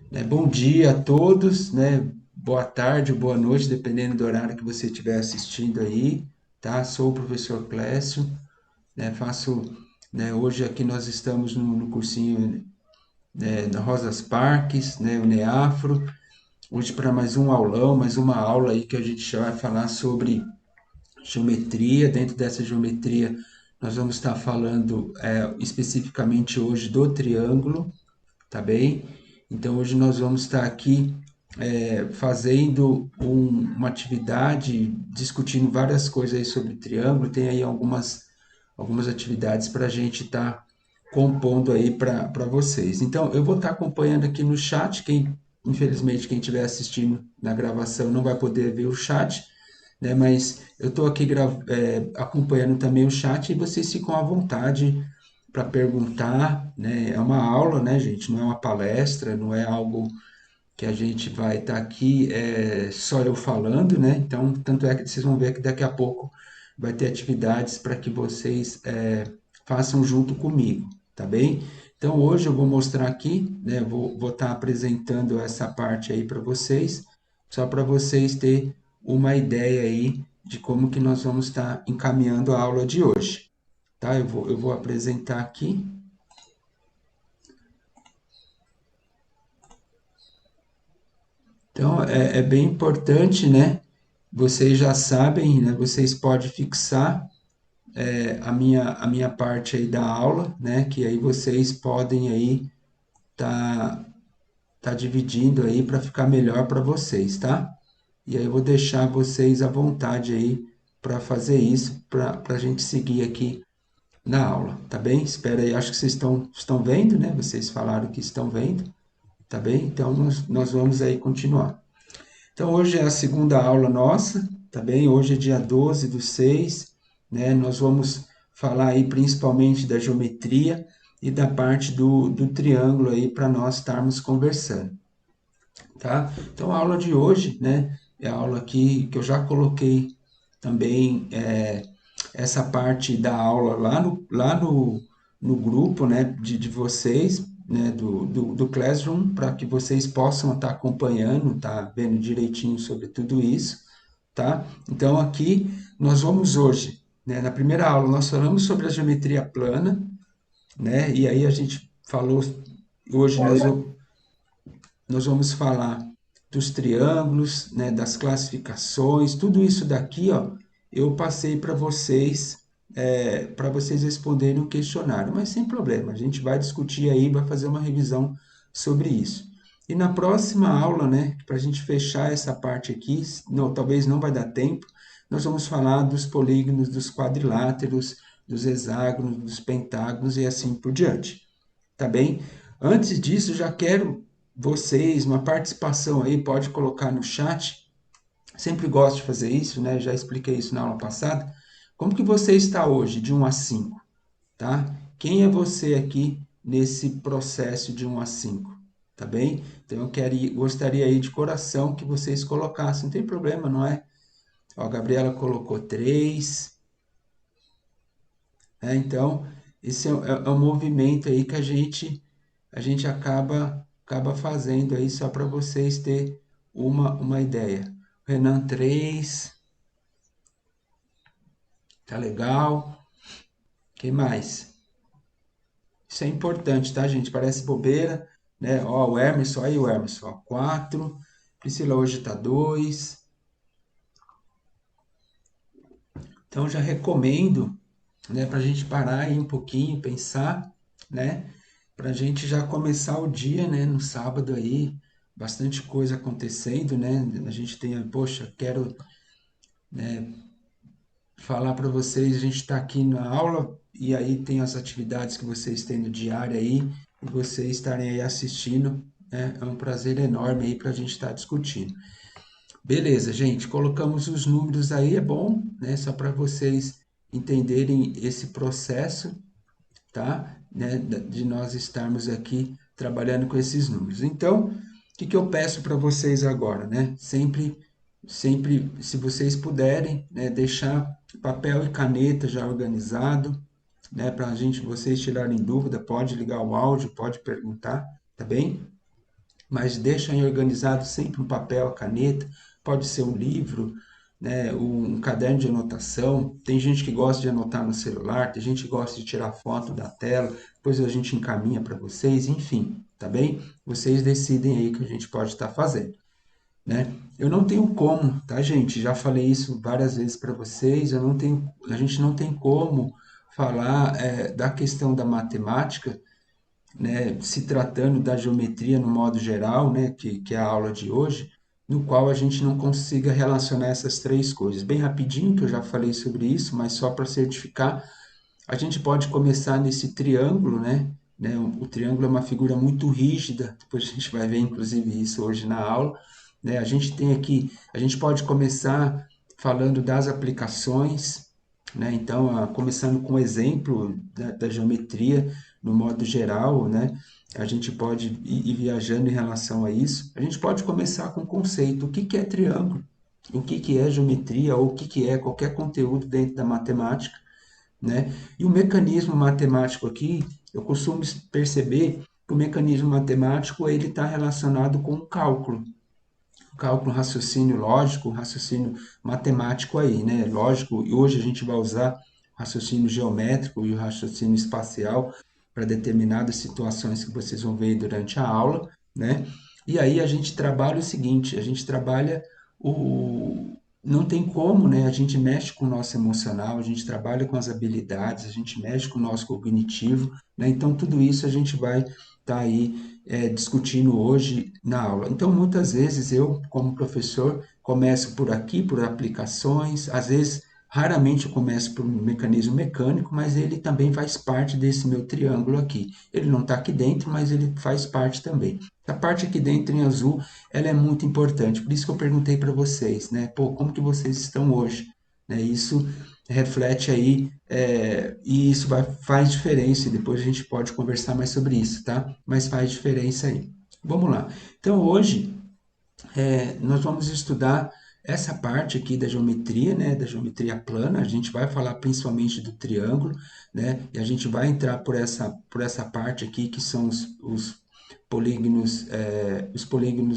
Bom dia a todos, né? Boa tarde ou boa noite, dependendo do horário que você estiver assistindo aí, tá? Sou o professor Clécio, né? Hoje aqui nós estamos no cursinho, da Rosas Parques, né? O NEAFRO, hoje para mais um aulão, mais uma aula aí que a gente já vai falar sobre geometria. Dentro dessa geometria, nós vamos estar falando especificamente hoje do triângulo, tá bem? Então hoje nós vamos estar aqui fazendo uma atividade, discutindo várias coisas aí sobre triângulo. Tem aí algumas atividades para a gente estar compondo aí para vocês. Então eu vou estar acompanhando aqui no chat. Infelizmente, quem estiver assistindo na gravação não vai poder ver o chat, né? Mas eu estou aqui acompanhando também o chat e vocês ficam à vontade para perguntar, né? É uma aula, né, gente? Não é uma palestra, não é algo que a gente vai estar aqui só eu falando, né? Então, tanto é que vocês vão ver que daqui a pouco vai ter atividades para que vocês façam junto comigo, tá bem? Então, hoje eu vou mostrar aqui, né? Vou estar apresentando essa parte aí para vocês, só para vocês terem uma ideia aí de como que nós vamos estar encaminhando a aula de hoje, tá? Eu vou apresentar aqui. Então, é bem importante, né? Vocês já sabem, né? Vocês podem fixar a minha parte aí da aula, né? Que aí vocês podem aí tá dividindo aí para ficar melhor para vocês, tá? E aí eu vou deixar vocês à vontade aí para fazer isso, para a gente seguir aqui na aula, tá bem? Espera aí, acho que vocês estão vendo, né? Vocês falaram que estão vendo, tá bem? Então nós vamos aí continuar. Então, hoje é a segunda aula nossa, tá bem? Hoje é dia 12/6, né? Nós vamos falar aí principalmente da geometria e da parte do triângulo aí para nós estarmos conversando, tá? Então, a aula de hoje, né? É a aula aqui que eu já coloquei também essa parte da aula lá no grupo, né? De vocês, né? Do Classroom, para que vocês possam estar acompanhando, tá vendo direitinho sobre tudo isso, tá? Então, aqui nós vamos hoje, né? Na primeira aula, nós falamos sobre a geometria plana, né? E aí a gente falou, hoje nós vamos falar dos triângulos, né, das classificações, tudo isso daqui, ó, eu passei para vocês responderem o questionário, mas sem problema, a gente vai discutir aí, vai fazer uma revisão sobre isso. E na próxima aula, né, para a gente fechar essa parte aqui, não, talvez não vai dar tempo, nós vamos falar dos polígonos, dos quadriláteros, dos hexágonos, dos pentágonos e assim por diante, tá bem? Antes disso, já quero vocês, uma participação aí, pode colocar no chat. Sempre gosto de fazer isso, né? Já expliquei isso na aula passada. Como que você está hoje, de 1 a 5, tá? Quem é você aqui nesse processo de 1 a 5, tá bem? Então gostaria aí de coração que vocês colocassem, não tem problema, não é? Ó, a Gabriela colocou 3, né? Então, esse é um movimento aí que a gente acaba fazendo aí só para vocês terem uma ideia. Renan 3, tá legal. Quem mais? Isso é importante, tá, gente? Parece bobeira, né? Ó, o Emerson, aí o Emerson, ó, 4. Priscila hoje tá 2. Então já recomendo, né, para a gente parar aí um pouquinho, pensar, né? Para a gente já começar o dia, né, no sábado aí, bastante coisa acontecendo, né? A gente tem, poxa, quero falar para vocês, a gente está aqui na aula e aí tem as atividades que vocês têm no diário aí, e vocês estarem aí assistindo, né? É um prazer enorme aí para a gente estar discutindo. Beleza, gente, colocamos os números aí, é bom, né? Só para vocês entenderem esse processo, tá? Né? De nós estarmos aqui trabalhando com esses números. Então, o que eu peço para vocês agora, né? Sempre, se vocês puderem, né, deixar papel e caneta já organizado, né, vocês tirarem dúvida, pode ligar o áudio, pode perguntar, tá bem? mas deixa aí organizado sempre um papel, a caneta, pode ser um livro, né, um caderno de anotação. Tem gente que gosta de anotar no celular, tem gente que gosta de tirar foto da tela, depois a gente encaminha para vocês, enfim, tá bem? Vocês decidem aí o que a gente pode estar fazendo, né? Eu não tenho como, tá, gente? Já falei isso várias vezes para vocês, a gente não tem como falar da questão da matemática, né, se tratando da geometria no modo geral, né, que é a aula de hoje, no qual a gente não consiga relacionar essas três coisas. Bem rapidinho, que eu já falei sobre isso, mas só para certificar, a gente pode começar nesse triângulo, né? O triângulo é uma figura muito rígida, depois a gente vai ver inclusive isso hoje na aula, né? A gente tem aqui, a gente pode começar falando das aplicações, né? Então, começando com o exemplo da geometria no modo geral, né? A gente pode ir viajando em relação a isso. A gente pode começar com o conceito, o que que é triângulo? O que que é geometria ou o que que é qualquer conteúdo dentro da matemática, né? E o mecanismo matemático aqui, eu costumo perceber que o mecanismo matemático ele está relacionado com o cálculo, raciocínio lógico, raciocínio matemático aí, né? Lógico, e hoje a gente vai usar o raciocínio geométrico e o raciocínio espacial para determinadas situações que vocês vão ver durante a aula, né? E aí a gente trabalha o seguinte, a gente trabalha o não tem como, né? A gente mexe com o nosso emocional, a gente trabalha com as habilidades, a gente mexe com o nosso cognitivo, né? Então tudo isso a gente vai estar aí discutindo hoje na aula. Então, muitas vezes eu, como professor, começo por aqui, por aplicações, às vezes, raramente eu começo por um mecanismo mecânico, mas ele também faz parte desse meu triângulo aqui. Ele não está aqui dentro, mas ele faz parte também. A parte aqui dentro em azul, ela é muito importante. Por isso que eu perguntei para vocês, né? Pô, como que vocês estão hoje? Né? Isso reflete aí, e isso faz diferença, e depois a gente pode conversar mais sobre isso, tá? Mas faz diferença aí. Vamos lá. Então, hoje, nós vamos estudar essa parte aqui da geometria, né, da geometria plana. A gente vai falar principalmente do triângulo, né, e a gente vai entrar por essa parte aqui que são os polígonos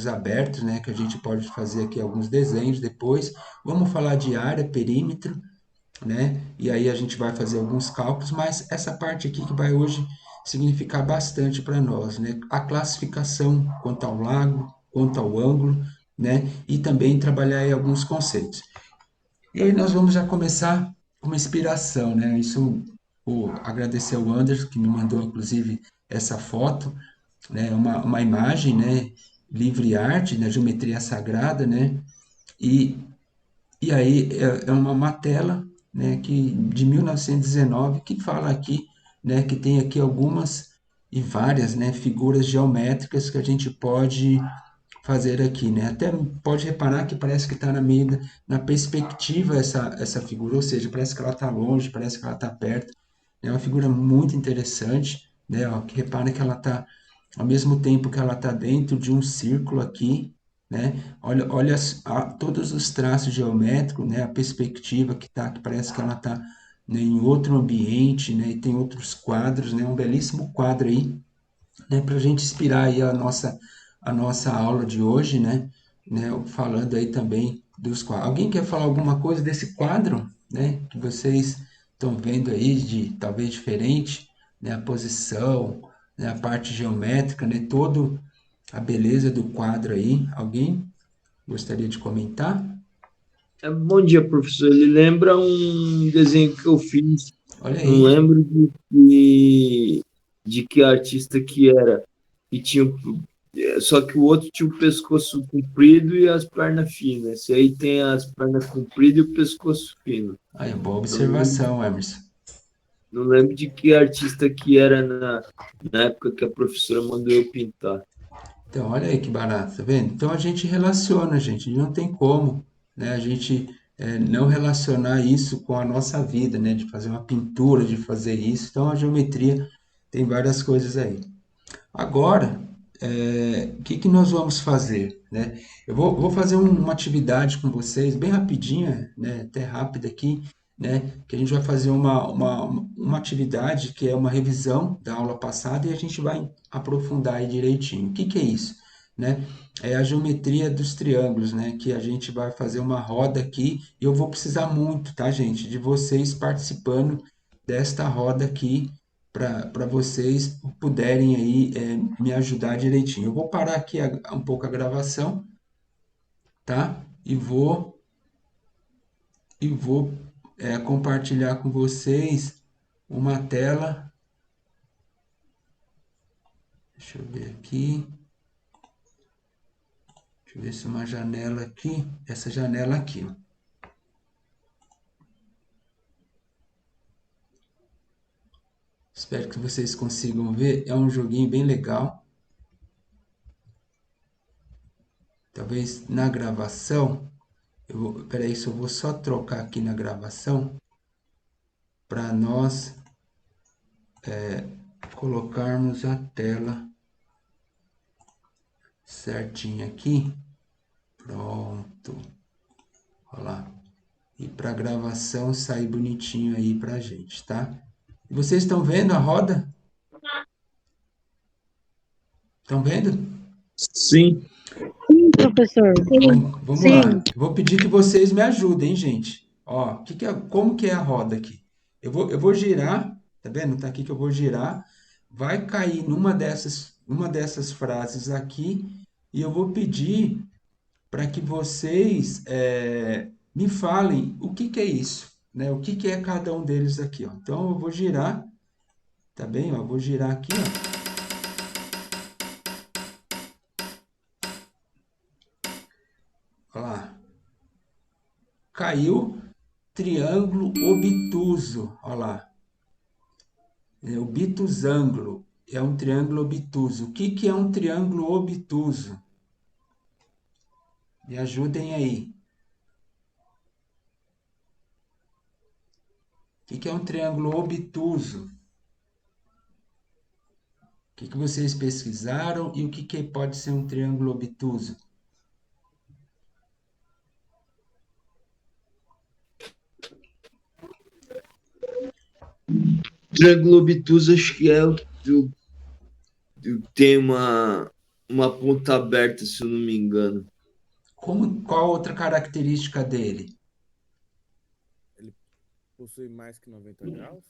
abertos, né, que a gente pode fazer aqui alguns desenhos depois. Vamos falar de área, perímetro, né? E aí a gente vai fazer alguns cálculos, mas essa parte aqui que vai hoje significar bastante para nós, né? A classificação quanto ao lago, quanto ao ângulo, né? E também trabalhar aí alguns conceitos. E aí nós vamos já começar com uma inspiração, né? Isso, agradecer ao Anderson que me mandou inclusive essa foto, né? Uma imagem, né? Livre arte, né? Geometria sagrada, né? E e aí é uma tela, né, que, de 1919 que fala aqui, né, que tem aqui algumas e várias, né, figuras geométricas que a gente pode fazer aqui, né? Até pode reparar que parece que está na perspectiva essa figura, ou seja, parece que ela está longe, parece que ela está perto. É uma figura muito interessante, né? Ó, que repara que ela está, ao mesmo tempo que ela está dentro de um círculo aqui, né? Olha todos os traços geométricos, né? A perspectiva que tá, que parece que ela está, né, em outro ambiente, né? E tem outros quadros, né? Um belíssimo quadro aí, né, para a gente inspirar aí a nossa aula de hoje, né, falando aí também dos quadros. Alguém quer falar alguma coisa desse quadro, né, que vocês estão vendo aí de talvez diferente, né, a posição, né, a parte geométrica, né, todo a beleza do quadro aí. Alguém gostaria de comentar? Bom dia, professor. Ele lembra um desenho que eu fiz, Olha não aí. lembro de que artista que era, e tinha, só que o outro tinha o pescoço comprido e as pernas finas. Esse aí tem as pernas compridas e o pescoço fino. Aí, boa Eu não lembro, observação, Emerson. não lembro de que artista que era na época que a professora mandou eu pintar. Então, olha aí que barato, tá vendo? Então a gente relaciona, gente, não tem como, né? A gente não relacionar isso com a nossa vida, né? De fazer uma pintura, de fazer isso. Então a geometria tem várias coisas aí. Agora, o que que nós vamos fazer, né? Vou fazer uma atividade com vocês, bem rapidinha, né? Até rápida aqui, né? Que a gente vai fazer uma atividade que é uma revisão da aula passada e a gente vai aprofundar aí direitinho. O que que é isso? né? É a geometria dos triângulos, né? Que a gente vai fazer uma roda aqui e eu vou precisar muito, tá, gente? De vocês participando desta roda aqui para vocês puderem aí me ajudar direitinho. Eu vou parar aqui um pouco a gravação, tá? E vou compartilhar com vocês uma tela. Deixa eu ver aqui. Deixa eu ver se uma janela aqui. Essa janela aqui, ó. Espero que vocês consigam ver. É um joguinho bem legal. Talvez na gravação. Peraí, eu vou só trocar aqui na gravação para nós colocarmos a tela certinha aqui. Pronto. Olha lá. E para a gravação sair bonitinho aí para a gente, tá? E vocês estão vendo a roda? Estão vendo? Sim. Sim, professor. Vamos Sim. lá. Vou pedir que vocês me ajudem, gente. Ó, como que é a roda aqui? Eu vou girar, tá vendo? Tá aqui que eu vou girar. Vai cair uma dessas frases aqui e eu vou pedir para que vocês me falem o que que é isso, né? O que que é cada um deles aqui, ó. Então eu vou girar, tá bem? Ó, eu vou girar aqui, ó. Olha lá. Caiu triângulo obtuso, olha lá. Obtusângulo é um triângulo obtuso. O que que é um triângulo obtuso? Me ajudem aí. O que que é um triângulo obtuso? O que que vocês pesquisaram e o que que pode ser um triângulo obtuso? Triângulo obtuso, acho que é o tem uma ponta aberta, se eu não me engano. Qual outra característica dele? Ele possui mais que 90 graus?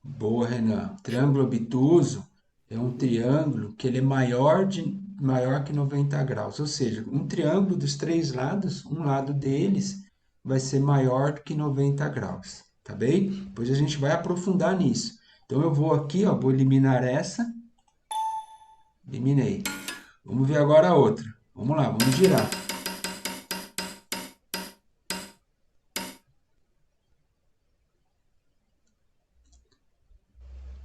Boa, Renan. Triângulo obtuso é um triângulo que ele é maior que 90 graus. Ou seja, um triângulo dos três lados, um lado deles vai ser maior que 90 graus. Tá bem? Depois a gente vai aprofundar nisso. Então eu vou aqui, ó, vou eliminar essa. Eliminei. Vamos ver agora a outra. Vamos lá, vamos girar.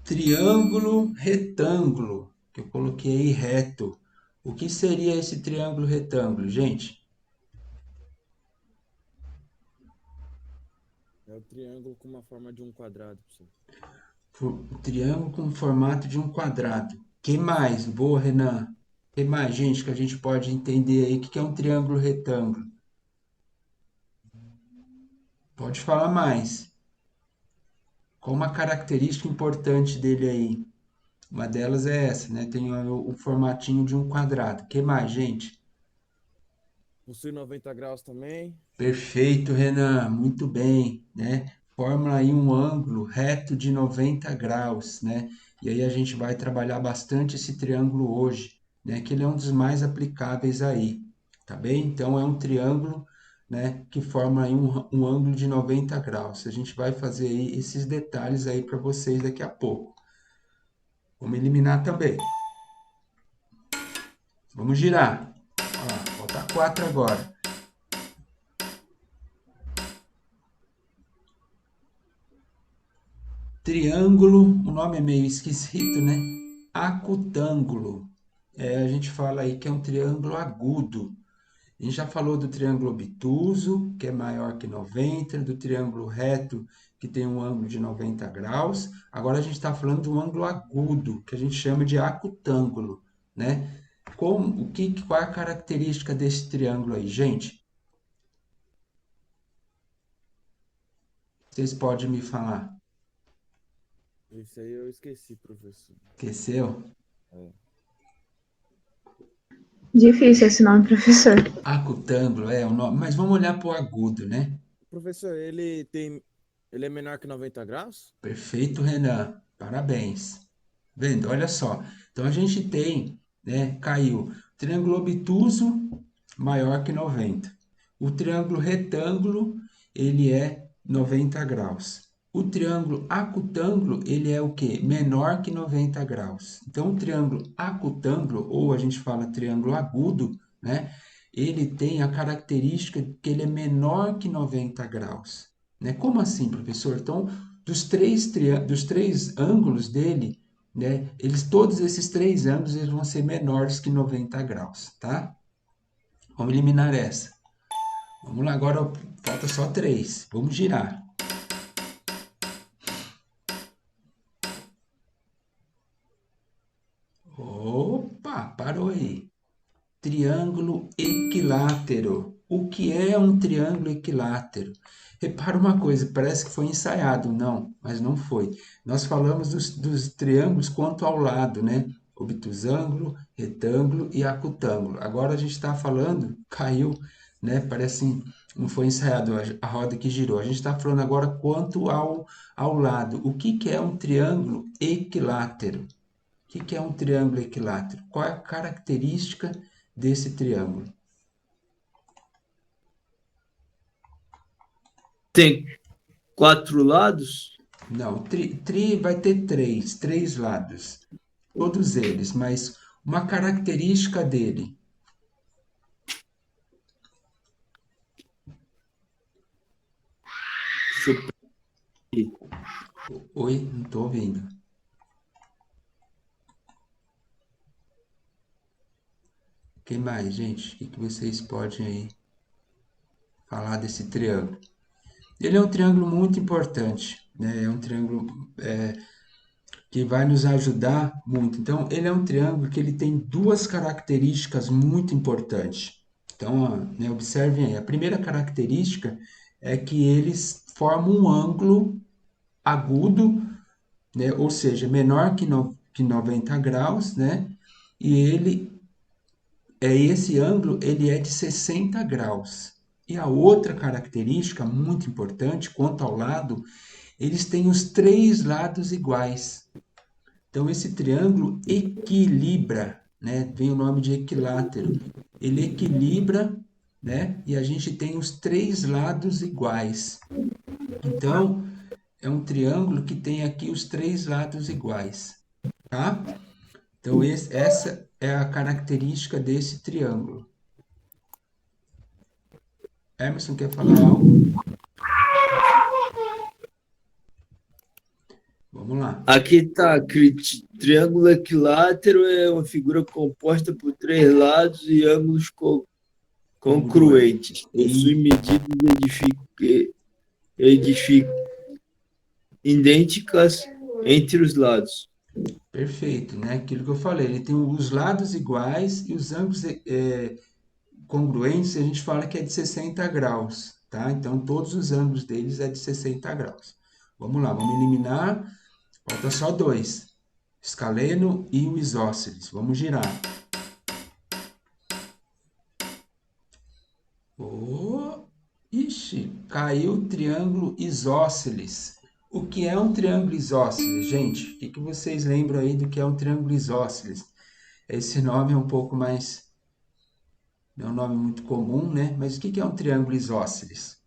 Triângulo retângulo, que eu coloquei aí reto. O que seria esse triângulo retângulo, gente? É o triângulo com uma forma de um quadrado, professor. Triângulo com formato de um quadrado. Que mais? Boa, Renan. Que mais, gente, que a gente pode entender aí? O que é um triângulo retângulo? Pode falar mais. Qual uma característica importante dele aí? Uma delas é essa, né? Tem o formatinho de um quadrado. Que mais, gente? Possui 90 graus também. Perfeito, Renan. Muito bem, né? Forma aí um ângulo reto de 90 graus, né? E aí a gente vai trabalhar bastante esse triângulo hoje, né? Que ele é um dos mais aplicáveis aí, tá bem? Então é um triângulo, né? Que forma aí um ângulo de 90 graus. A gente vai fazer aí esses detalhes aí para vocês daqui a pouco. Vamos eliminar também. Vamos girar. Ó lá, falta 4 agora. Triângulo, o nome é meio esquisito, né? Acutângulo. A gente fala aí que é um triângulo agudo. A gente já falou do triângulo obtuso, que é maior que 90, do triângulo reto, que tem um ângulo de 90 graus. Agora a gente está falando de um ângulo agudo, que a gente chama de acutângulo, né? Qual é a característica desse triângulo aí, gente? Vocês podem me falar? Isso aí eu esqueci, professor. Esqueceu? É. Difícil esse nome, professor. Acutângulo é o nome, mas vamos olhar para o agudo, né? Professor, ele é menor que 90 graus? Perfeito, Renan. Parabéns. Vendo? Olha só. Então a gente tem, né? Caiu triângulo obtuso maior que 90. O triângulo retângulo, ele é 90 graus. O triângulo acutângulo, ele é o quê? Menor que 90 graus. Então, o triângulo acutângulo, ou a gente fala triângulo agudo, né? Ele tem a característica que ele é menor que 90 graus. Né? Como assim, professor? Então, dos três ângulos dele, né? Todos esses três ângulos eles vão ser menores que 90 graus, tá? Vamos eliminar essa. Vamos lá, agora falta só três. Vamos girar. Opa, parou aí. Triângulo equilátero. O que é um triângulo equilátero? Repara uma coisa, parece que foi ensaiado. Não, mas não foi. Nós falamos dos triângulos quanto ao lado, né? Obtusângulo, retângulo e acutângulo. Agora a gente está falando, caiu, né? Parece, não foi ensaiado a roda que girou. A gente está falando agora quanto ao lado. O que que é um triângulo equilátero? O que é um triângulo equilátero? Qual é a característica desse triângulo? Tem 4 lados? Não, tri vai ter três lados, todos eles, mas uma característica dele. Deixa eu ver. Oi, não estou ouvindo. Quem mais, gente? O que vocês podem aí falar desse triângulo? Ele é um triângulo muito importante, né? É um triângulo que vai nos ajudar muito. Então, ele é um triângulo que ele tem duas características muito importantes. Então, ó, né, observem aí. A primeira característica é que eles formam um ângulo agudo, né, ou seja, menor que 90 graus, né? E esse ângulo ele é de 60 graus. E a outra característica muito importante, quanto ao lado, eles têm os três lados iguais. Então, esse triângulo equilibra, né? Vem o nome de equilátero. Ele equilibra, né? E a gente tem os três lados iguais. Então, é um triângulo que tem aqui os três lados iguais, tá? Então, essa é a característica desse triângulo. Emerson, quer falar algo? Vamos lá. Aqui está, triângulo equilátero é uma figura composta por 3 lados e ângulos congruentes. Possui medidas idênticas entre os lados. Perfeito, né? Aquilo que eu falei, ele tem os lados iguais e os ângulos congruentes, a gente fala que é de 60 graus, tá? Então, todos os ângulos deles é de 60 graus. Vamos lá, vamos eliminar. Falta só dois. Escaleno e o isósceles. Vamos girar. Oh, ixi, caiu o triângulo isósceles. O que é um triângulo isósceles, gente? O que vocês lembram aí do que é um triângulo isósceles? Esse nome é um pouco mais... Não é um nome muito comum, né? Mas o que é um triângulo isósceles?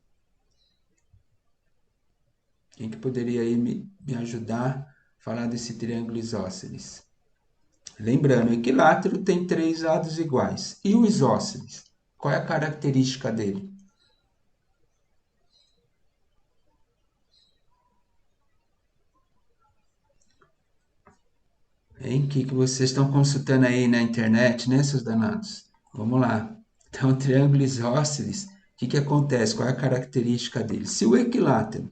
Quem que poderia aí me ajudar a falar desse triângulo isósceles? Lembrando, o equilátero tem três lados iguais. E o isósceles? Qual é a característica dele? Hein? O que vocês estão consultando aí na internet, né, seus danados? Vamos lá. Então, o triângulo isósceles, o que acontece? Qual é a característica dele? Se o equilátero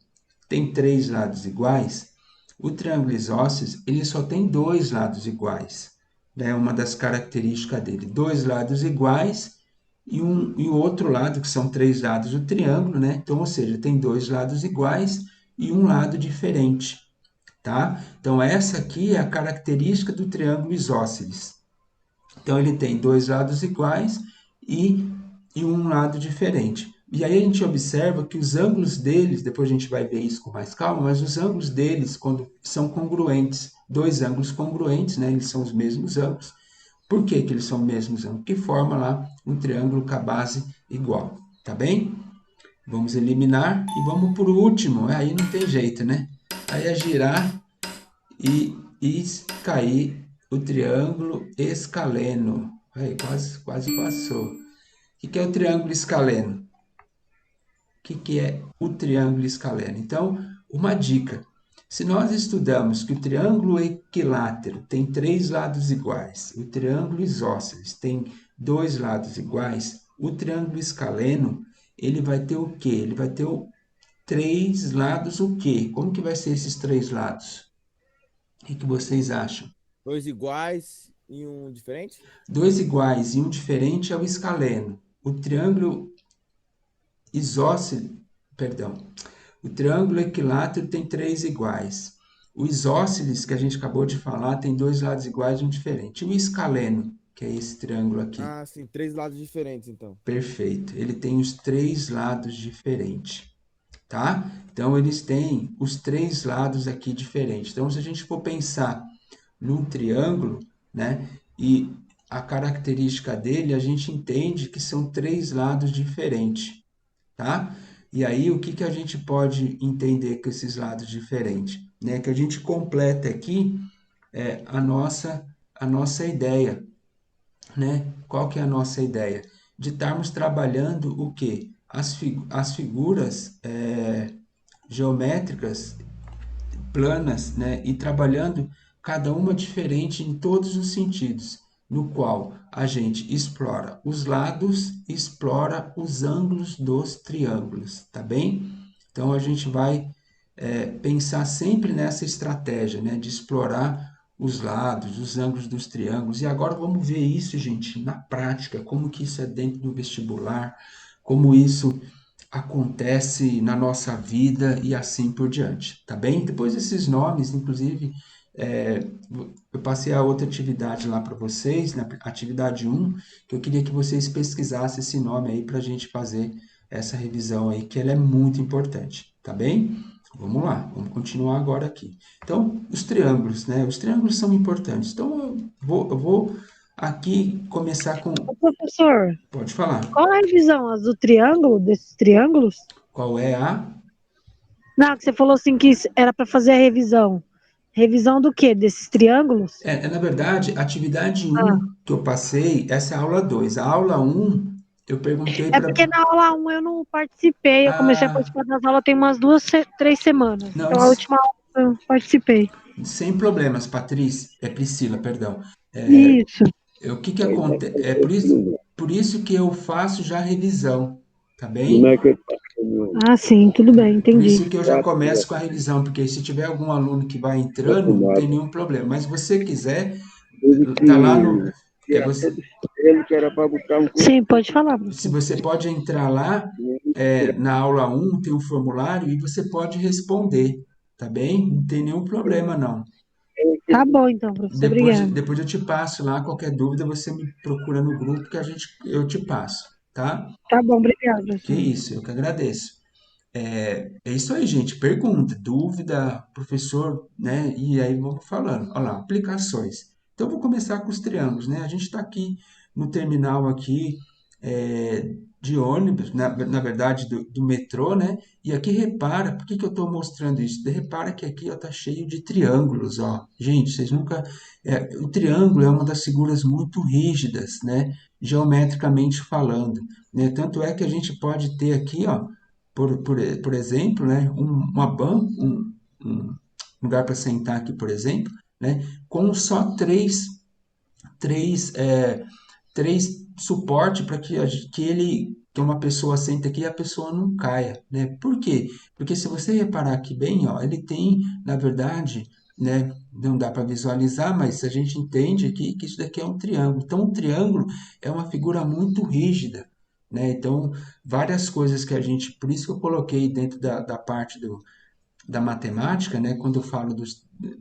tem três lados iguais, o triângulo isósceles ele só tem dois lados iguais. É uma das características dele. Dois lados iguais e o outro lado, que são três lados do triângulo, né? Então, ou seja, tem dois lados iguais e um lado diferente, tá? Então, essa aqui é a característica do triângulo isósceles. Então, ele tem dois lados iguais e, e um lado diferente. E aí a gente observa que os ângulos deles, depois a gente vai ver isso com mais calma, mas os ângulos deles, quando são congruentes, dois ângulos congruentes, né, eles são os mesmos ângulos. Por que que eles são os mesmos ângulos? Que forma lá um triângulo com a base igual, tá bem? Vamos eliminar e vamos por último, aí não tem jeito, né? Aí é girar e cair o triângulo escaleno. Aí, quase passou. O que é o triângulo escaleno? O que é o triângulo escaleno? Então, uma dica. Se nós estudamos que o triângulo equilátero tem três lados iguais, o triângulo isósceles tem dois lados iguais, o triângulo escaleno, ele vai ter o quê? Ele vai ter três lados o quê? Como que vai ser esses três lados? O que vocês acham? Dois iguais e um diferente? Dois iguais e um diferente é o escaleno. O triângulo isósceles, perdão, o triângulo equilátero tem três iguais. O isósceles, que a gente acabou de falar, tem dois lados iguais e um diferente. E o escaleno, que é esse triângulo aqui, Ah, sim, três lados diferentes, então. perfeito. Ele tem os três lados diferentes, tá? Então, eles têm os três lados aqui diferentes. Então, se a gente for pensar num triângulo, né? E a característica dele, a gente entende que são três lados diferentes, tá? E aí, o que que a gente pode entender com esses lados diferentes? Né? Que a gente completa aqui a nossa ideia, né? Qual que é a nossa ideia? De estarmos trabalhando o quê? As figuras geométricas planas, né, e trabalhando cada uma diferente em todos os sentidos, no qual a gente explora os lados, explora os ângulos dos triângulos, tá bem? Então a gente vai pensar sempre nessa estratégia, né, de explorar os lados, os ângulos dos triângulos. E agora vamos ver isso, gente, na prática, como que isso é dentro do vestibular, como isso acontece na nossa vida e assim por diante, tá bem? Depois desses nomes, inclusive, é, eu passei a outra atividade lá para vocês, na atividade um, que eu queria que vocês pesquisassem esse nome aí para a gente fazer essa revisão aí, que ela é muito importante, tá bem? Vamos lá, vamos continuar agora aqui. Então, os triângulos, né? Os triângulos são importantes. Então, eu vou aqui começar com. Ô, professor, Pode falar. qual é a revisão? As do triângulo, desses triângulos? Qual é a. Não, que você falou assim que era para fazer a revisão. Revisão do quê? Desses triângulos? Na verdade, atividade Ah, um que eu passei, essa é a aula 2. A aula um eu perguntei é para. porque na aula um eu não participei. Eu comecei a Ah, participar das aulas tem umas 3 semanas. não, Então a última aula eu participei. sem problemas, Patrícia. É Priscila, perdão. Isso. O que que acontece? É por isso que eu faço já a revisão, tá bem? Ah, sim, tudo bem, Por entendi. isso que eu já começo com a revisão, porque se tiver algum aluno que vai entrando, não tem nenhum problema. Mas se você quiser, tá lá no. Você, Sim, pode falar, se professor. você pode entrar lá, na aula um tem um formulário e você pode responder, tá bem? Não tem nenhum problema, não. Tá bom, então, professor, Depois, obrigada. depois eu te passo lá, qualquer dúvida você me procura no grupo que eu te passo, tá? Tá bom, obrigada, Que professor. isso, eu que agradeço. É isso aí, gente. Pergunta, dúvida, professor, né? E aí vamos falando. Olha lá, aplicações. Então, eu vou começar com os triângulos, né? A gente está aqui no terminal aqui de ônibus, na verdade, do metrô, né? E aqui repara, por que que eu estou mostrando isso? Repara que aqui ó, tá cheio de triângulos, ó. Gente, vocês nunca... o triângulo é uma das figuras muito rígidas, né? Geometricamente falando, né? Tanto é que a gente pode ter aqui, ó, por exemplo, né, uma banca, um lugar para sentar aqui, por exemplo, né, com só três, três suporte para que uma pessoa sente aqui e a pessoa não caia, né? Por quê? Porque se você reparar aqui bem, ó, ele tem, na verdade, né, não dá para visualizar, mas a gente entende aqui que isso daqui é um triângulo. Então, um triângulo é uma figura muito rígida, né? Então, várias coisas que a gente, por isso que eu coloquei dentro da parte da matemática, né? Quando eu falo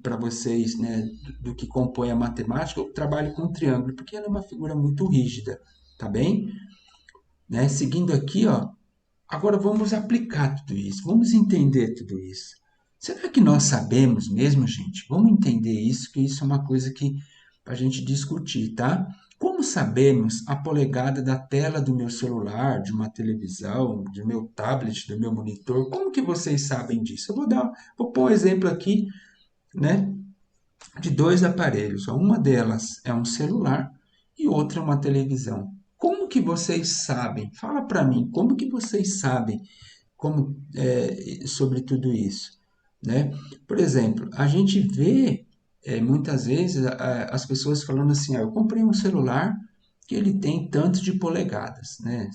para vocês, né, do que compõe a matemática, eu trabalho com triângulo, porque ela é uma figura muito rígida, tá bem? Né? Seguindo aqui, ó, agora vamos aplicar tudo isso, vamos entender tudo isso. Será que nós sabemos mesmo, gente? Vamos entender isso, que isso é uma coisa que a gente discutir, tá? Como sabemos a polegada da tela do meu celular, de uma televisão, do meu tablet, do meu monitor? Como que vocês sabem disso? Vou pôr um exemplo aqui, né, de dois aparelhos. Uma delas é um celular e outra é uma televisão. Como que vocês sabem? Fala para mim, como que vocês sabem sobre tudo isso, né? Por exemplo, a gente vê muitas vezes as pessoas falando assim, eu comprei um celular que ele tem tanto de polegadas, né?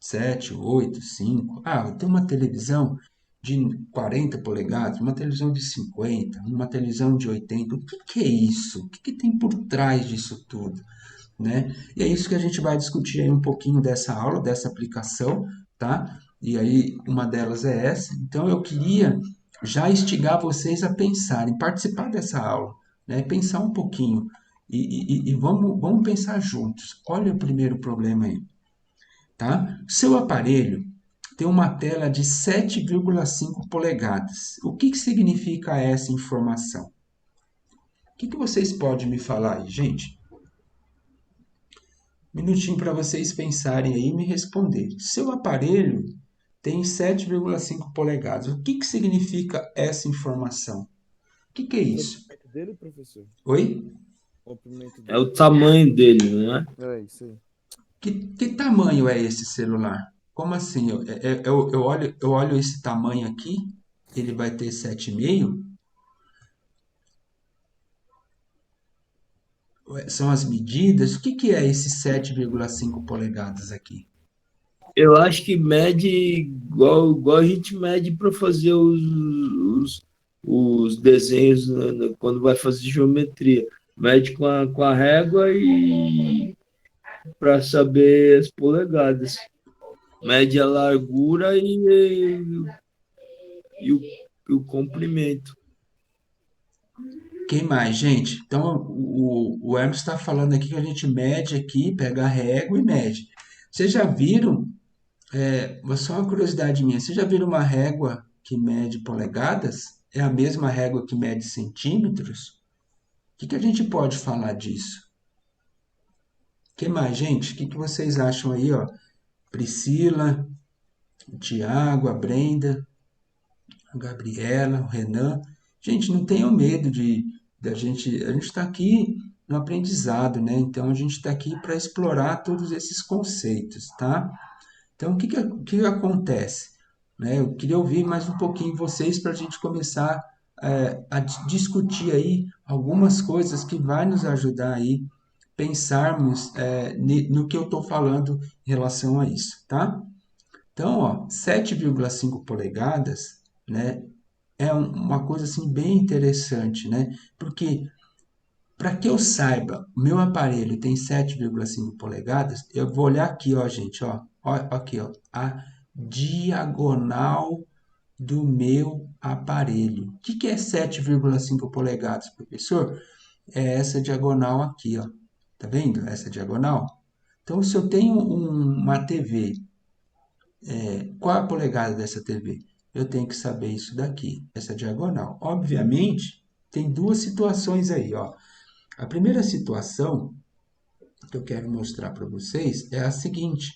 7, 8, 5. Eu tenho uma televisão de 40 polegadas, uma televisão de 50, uma televisão de 80. O que que é isso? O que que tem por trás disso tudo? Né? E é isso que a gente vai discutir aí um pouquinho dessa aula, dessa aplicação, tá? E aí uma delas é essa. Então eu queria já instigar vocês a pensarem, participar dessa aula, né? Pensar um pouquinho e vamos pensar juntos. Olha o primeiro problema aí, tá? Seu aparelho tem uma tela de 7,5 polegadas. O que que significa essa informação? O que que vocês podem me falar aí, gente? Minutinho para vocês pensarem aí e me responder. Seu aparelho tem 7,5 polegadas. O que que significa essa informação? O que que é O isso? comprimento dele, professor? Oi? O comprimento É o dele. tamanho dele, não é? É isso aí. Que tamanho é esse celular? Como assim? Eu olho esse tamanho aqui, ele vai ter 7,5? São as medidas? O que que é esse 7,5 polegadas aqui? Eu acho que mede igual a gente mede para fazer os desenhos quando vai fazer geometria. Mede com a régua e para saber as polegadas. Mede a largura e o comprimento. Quem mais, gente? Então, o Hermes está falando aqui que a gente mede aqui, pega a régua e mede. Vocês já viram, só uma curiosidade minha, vocês já viram uma régua que mede polegadas? É a mesma régua que mede centímetros? O que que a gente pode falar disso? Quem mais, gente? O que que vocês acham aí, ó? Priscila, o Tiago, a Brenda, a Gabriela, o Renan. Gente, não tenham medo a gente está aqui no aprendizado, né? Então a gente está aqui para explorar todos esses conceitos, tá? Então o que acontece? Né? Eu queria ouvir mais um pouquinho vocês para a gente começar a discutir aí algumas coisas que vai nos ajudar aí pensarmos no que eu estou falando em relação a isso, tá? Então, ó, 7,5 polegadas, né, é uma coisa assim bem interessante, né? Porque para que eu saiba, o meu aparelho tem 7,5 polegadas, eu vou olhar aqui, ó, gente, ó, aqui, ó, a diagonal do meu aparelho. O que que é 7,5 polegadas, professor? É essa diagonal aqui, ó. Tá vendo? Essa diagonal. Então, se eu tenho uma TV, qual a polegada dessa TV? Eu tenho que saber isso daqui, essa diagonal. Obviamente, tem duas situações aí, ó. A primeira situação que eu quero mostrar para vocês é a seguinte,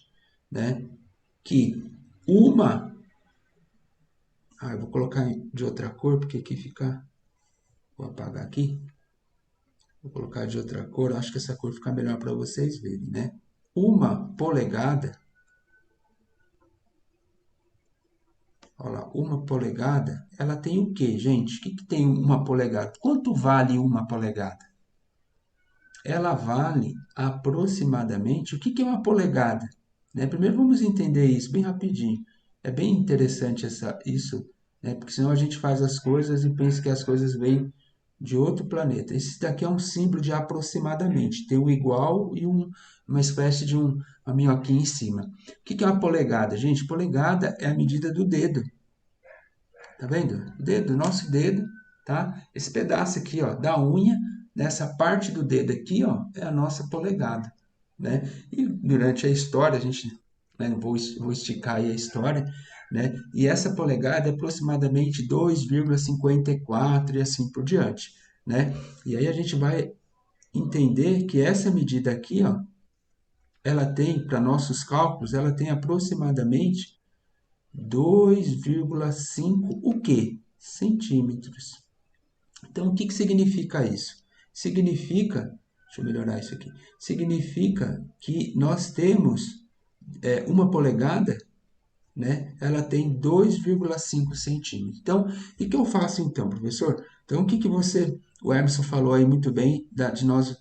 né? Que uma... eu vou colocar de outra cor, porque aqui fica... Vou apagar aqui. Vou colocar de outra cor, acho que essa cor fica melhor para vocês verem, né? Uma polegada... Olha lá, uma polegada, ela tem o quê, gente? O que que tem uma polegada? Quanto vale uma polegada? Ela vale aproximadamente... O que que é uma polegada? Né? Primeiro vamos entender isso bem rapidinho. É bem interessante isso, né? Porque senão a gente faz as coisas e pensa que as coisas vêm de outro planeta. Esse daqui é um símbolo de aproximadamente. Tem o igual e uma espécie de uma minhoquinha em cima. O que que é uma polegada? Gente, polegada é a medida do dedo. Tá vendo? O dedo, nosso dedo, tá? Esse pedaço aqui, ó, da unha, nessa parte do dedo aqui, ó, é a nossa polegada, né? E durante a história, a gente, né, vou esticar aí a história, né? E essa polegada é aproximadamente 2,54 e assim por diante, né? E aí a gente vai entender que essa medida aqui, ó, ela tem, para nossos cálculos, ela tem aproximadamente 2,5 o quê? Centímetros. Então, o que que significa isso? Significa, deixa eu melhorar isso aqui, significa que nós temos uma polegada, né? Ela tem 2,5 centímetros. Então, o que eu faço então, professor? Então, o que que o Emerson falou aí muito bem, de nós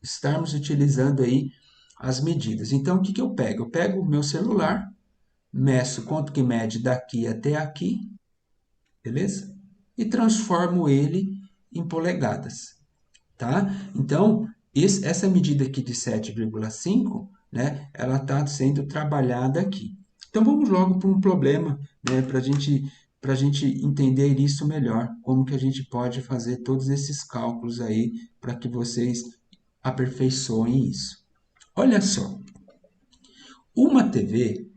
estarmos utilizando aí as medidas. Então, o que que eu pego? Eu pego o meu celular, meço quanto que mede daqui até aqui, beleza? E transformo ele em polegadas, tá? Então, essa medida aqui de 7,5, né, ela está sendo trabalhada aqui. Então, vamos logo para um problema, né, para a gente entender isso melhor, como que a gente pode fazer todos esses cálculos aí para que vocês aperfeiçoem isso. Olha só, uma TV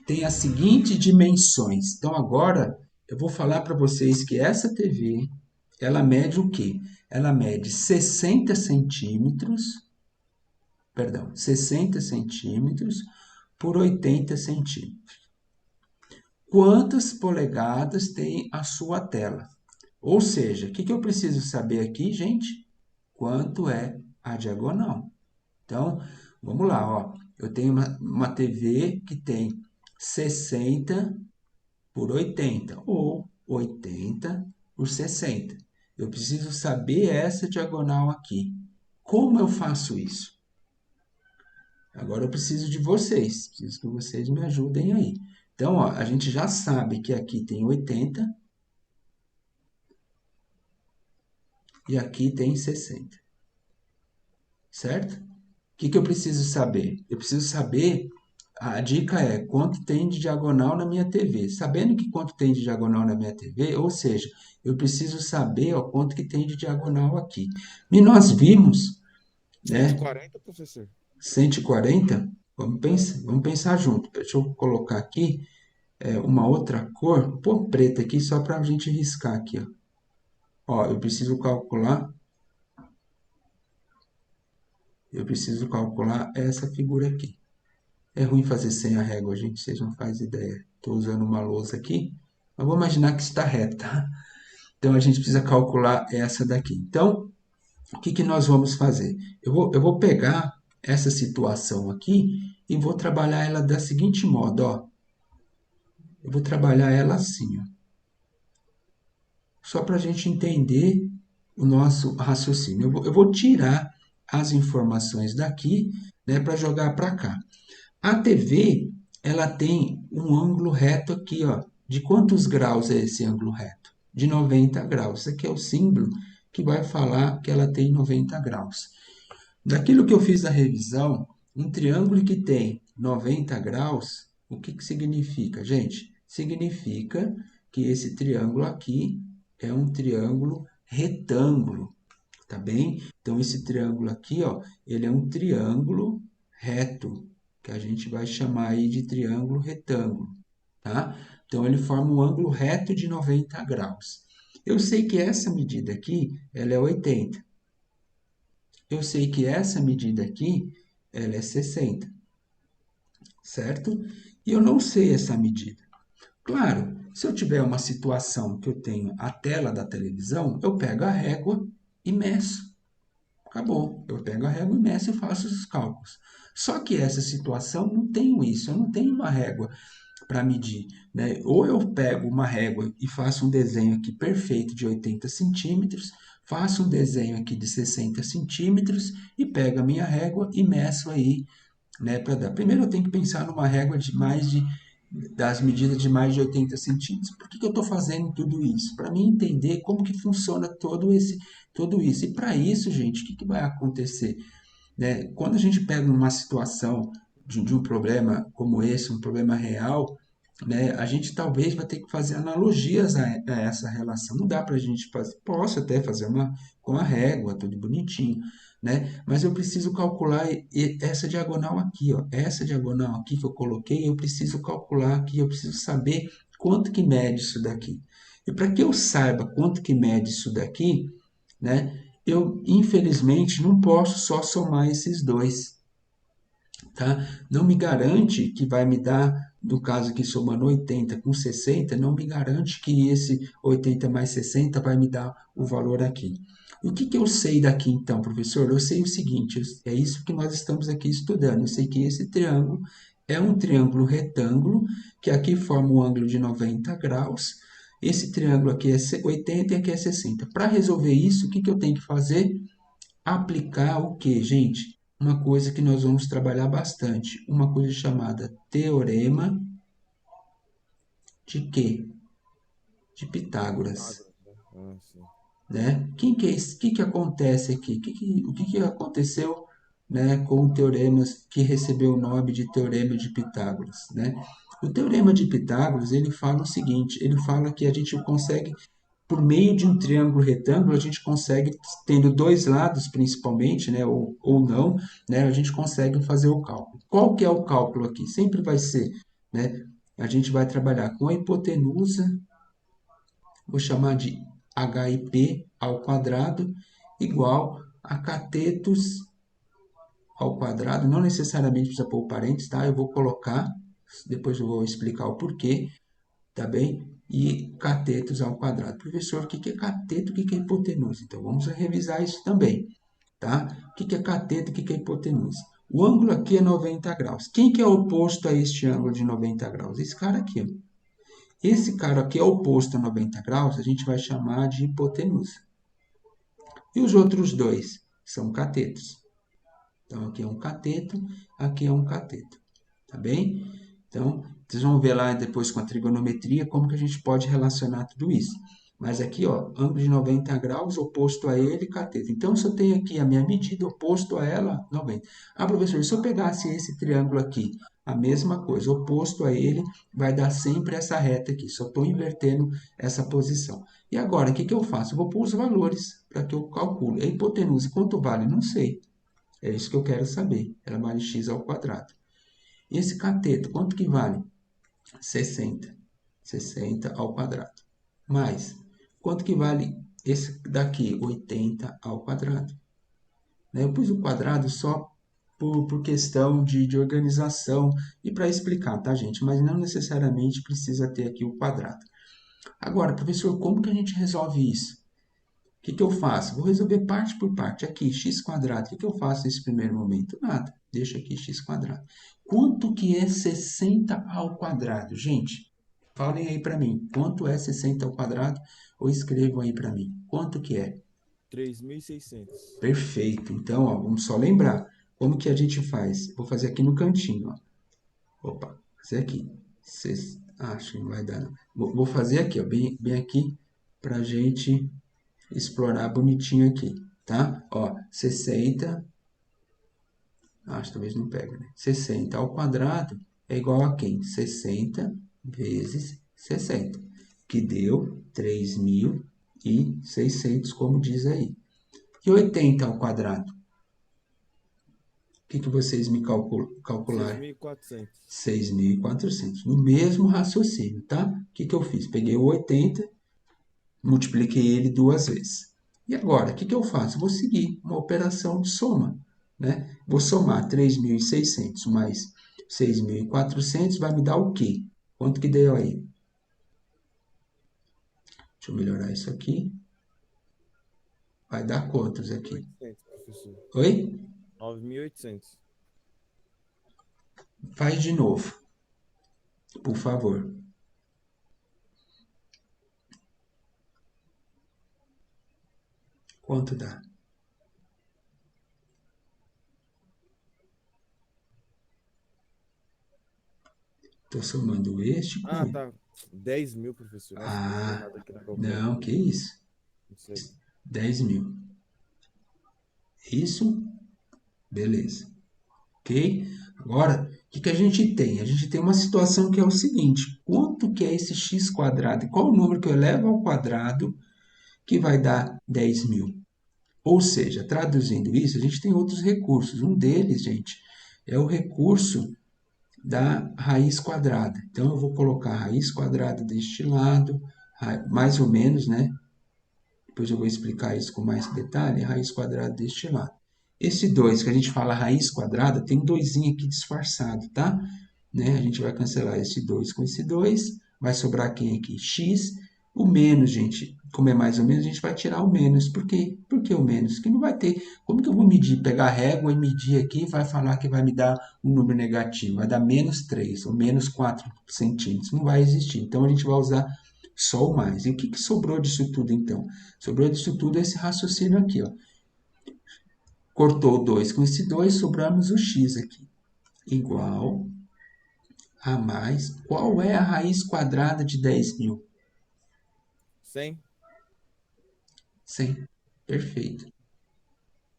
tem as seguintes dimensões. Então, agora eu vou falar para vocês que essa TV, ela mede o quê? Ela mede 60 centímetros por 80 centímetros. Quantas polegadas tem a sua tela? Ou seja, o que que eu preciso saber aqui, gente? Quanto é a diagonal? Então, vamos lá, ó. Eu tenho uma TV que tem 60 por 80 ou 80 por 60. Eu preciso saber essa diagonal aqui. Como eu faço isso? Agora eu preciso de vocês. Preciso que vocês me ajudem aí. Então, ó, a gente já sabe que aqui tem 80 e aqui tem 60. Certo? O que que eu preciso saber? Eu preciso saber, a dica é quanto tem de diagonal na minha TV. Sabendo que quanto tem de diagonal na minha TV, ou seja, eu preciso saber ó, quanto que tem de diagonal aqui. E nós vimos, né? 140, professor? 140? Vamos pensar junto. Deixa eu colocar aqui uma outra cor, vou pôr preta aqui só para a gente riscar aqui. Ó. Ó, eu preciso calcular essa figura aqui. É ruim fazer sem a régua, gente, vocês não fazem ideia. Estou usando uma lousa aqui, mas vou imaginar que está reto, tá? Então, a gente precisa calcular essa daqui. Então, o que que nós vamos fazer? Eu vou pegar essa situação aqui e vou trabalhar ela da seguinte modo, ó. Eu vou trabalhar ela assim, ó. Só para a gente entender o nosso raciocínio. Eu vou tirar as informações daqui, né, para jogar para cá. A TV, ela tem um ângulo reto aqui, ó. De quantos graus é esse ângulo reto? De 90 graus. Esse aqui é o símbolo que vai falar que ela tem 90 graus. Daquilo que eu fiz da revisão, um triângulo que tem 90 graus, o que que significa, gente? Significa que esse triângulo aqui é um triângulo retângulo, tá bem? Então, esse triângulo aqui, ó, ele é um triângulo reto, que a gente vai chamar aí de triângulo retângulo, tá? Então, ele forma um ângulo reto de 90 graus. Eu sei que essa medida aqui, ela é 80. Eu sei que essa medida aqui, ela é 60, certo? E eu não sei essa medida. Claro, se eu tiver uma situação que eu tenho a tela da televisão, eu pego a régua e meço. Acabou. Eu pego a régua e meço e faço os cálculos. Só que essa situação não tenho isso, eu não tenho uma régua para medir, né? Ou eu pego uma régua e faço um desenho aqui perfeito de 80 centímetros, faço um desenho aqui de 60 centímetros e pego a minha régua e meço aí, né, para dar. Primeiro eu tenho que pensar numa régua das medidas de mais de 80 centímetros. Por que que eu estou fazendo tudo isso? Para mim entender como que funciona tudo isso. E para isso, gente, o que que vai acontecer? Né? Quando a gente pega uma situação de um problema como esse, um problema real, né, a gente talvez vai ter que fazer analogias a essa relação. Não dá para a gente fazer, posso até fazer uma com a régua, tudo bonitinho, né? Mas eu preciso calcular essa diagonal aqui, ó, essa diagonal aqui que eu coloquei, eu preciso calcular aqui, eu preciso saber quanto que mede isso daqui. E para que eu saiba quanto que mede isso daqui, né? Eu infelizmente não posso só somar esses dois, tá? Não me garante que vai me dar, no caso aqui somando 80 com 60, não me garante que esse 80 mais 60 vai me dar o valor aqui. O que que eu sei daqui então, professor? Eu sei o seguinte, é isso que nós estamos aqui estudando. Eu sei que esse triângulo é um triângulo retângulo, que aqui forma um ângulo de 90 graus. Esse triângulo aqui é 80 e aqui é 60. Para resolver isso, o que que eu tenho que fazer? Aplicar o que, gente? Uma coisa que nós vamos trabalhar bastante, uma coisa chamada teorema de quê? De Pitágoras, Pitágoras, né? Ah, sim. né? Quem que é esse? Que acontece aqui? O que aconteceu, né, com o teorema que recebeu o nome de teorema de Pitágoras, né? O teorema de Pitágoras, ele fala o seguinte, ele fala que a gente consegue por meio de um triângulo retângulo, a gente consegue, tendo dois lados principalmente, né, ou não, né, a gente consegue fazer o cálculo. Qual que é o cálculo aqui? Sempre vai ser, né, a gente vai trabalhar com a hipotenusa, vou chamar de HIP ao quadrado, igual a catetos ao quadrado, não necessariamente precisa pôr parênteses, tá? Eu vou colocar, depois eu vou explicar o porquê, tá bem? E catetos ao quadrado. Professor, o que é cateto, o que é hipotenusa? Então, vamos revisar isso também, tá? O que é cateto, o que é hipotenusa? O ângulo aqui é 90 graus. Quem que é oposto a este ângulo de 90 graus? Esse cara aqui, ó. Esse cara aqui é oposto a 90 graus, a gente vai chamar de hipotenusa. E os outros dois são catetos. Então, aqui é um cateto, tá bem? Então, vocês vão ver lá depois com a trigonometria como que a gente pode relacionar tudo isso. Mas aqui, ó, ângulo de 90 graus, oposto a ele, cateto. Então, se eu tenho aqui a minha medida, oposto a ela, 90. Ah, professor, se eu pegasse esse triângulo aqui, a mesma coisa, oposto a ele, vai dar sempre essa reta aqui. Só estou invertendo essa posição. E agora, o que que eu faço? Eu vou pôr os valores para que eu calcule. A hipotenusa, quanto vale? Não sei. É isso que eu quero saber. Ela vale x ao quadrado. E esse cateto, quanto que vale? 60. 60 ao quadrado. Mais, quanto que vale esse daqui? 80 ao quadrado. Né? Eu pus o quadrado só por questão de organização e para explicar, tá, gente? Mas não necessariamente precisa ter aqui o quadrado. Agora, professor, como que a gente resolve isso? O que que eu faço? Vou resolver parte por parte. Aqui, x quadrado. O que que eu faço nesse primeiro momento? Nada. Deixa aqui x quadrado. Quanto que é 60 ao quadrado? Gente, falem aí para mim. Quanto é 60 ao quadrado? Ou escrevam aí para mim. Quanto que é? 3.600. Perfeito. Então, ó, vamos só lembrar. Como que a gente faz? Vou fazer aqui no cantinho. Ó. Opa, vou fazer aqui. Acho que não vai dar, não. Vou fazer aqui, ó, bem aqui, para a gente explorar bonitinho aqui, tá? Ó, 60, acho que talvez não pega, né? 60 ao quadrado é igual a quem? 60 vezes 60, que deu 3.600, como diz aí. E 80 ao quadrado? O que que vocês me calcularam? 6.400. 6.400. No mesmo raciocínio, tá? O que que eu fiz? Peguei o 80, multipliquei ele duas vezes. E agora, o que que eu faço? Vou seguir uma operação de soma, né? Vou somar 3.600 mais 6.400, vai me dar o quê? Quanto que deu aí? Deixa eu melhorar isso aqui. Vai dar quantos aqui? 9.800, professor. Oi? 9.800. Faz de novo, por favor. Quanto dá? Estou somando este com Ah, ele. tá. 10.000, professor. Nossa, coloquei Ah, errado aqui na calculadora. não, que isso? Isso aí. 10.000. Isso? Beleza. Ok? Agora, que a gente tem? A gente tem uma situação que é o seguinte: quanto que é esse x quadrado? Qual o número que eu elevo ao quadrado que vai dar 10.000? Ou seja, traduzindo isso, a gente tem outros recursos. Um deles, gente, é o recurso da raiz quadrada. Então, eu vou colocar a raiz quadrada deste lado, mais ou menos, né? Depois eu vou explicar isso com mais detalhe, a raiz quadrada deste lado. Esse 2 que a gente fala raiz quadrada, tem um 2 aqui disfarçado, tá? Né? A gente vai cancelar esse 2 com esse 2, vai sobrar quem aqui? X. O menos, gente, como é mais ou menos, a gente vai tirar o menos. Por quê? Por que o menos? Que não vai ter. Como que eu vou medir? Pegar a régua e medir aqui, vai falar que vai me dar um número negativo. Vai dar menos 3 ou menos 4 centímetros. Não vai existir. Então, a gente vai usar só o mais. E o que sobrou disso tudo, então? Sobrou disso tudo esse raciocínio aqui, ó. Cortou o 2 com esse 2, sobramos o x aqui. Igual a mais. Qual é a raiz quadrada de 10.000? 100. 100. Perfeito.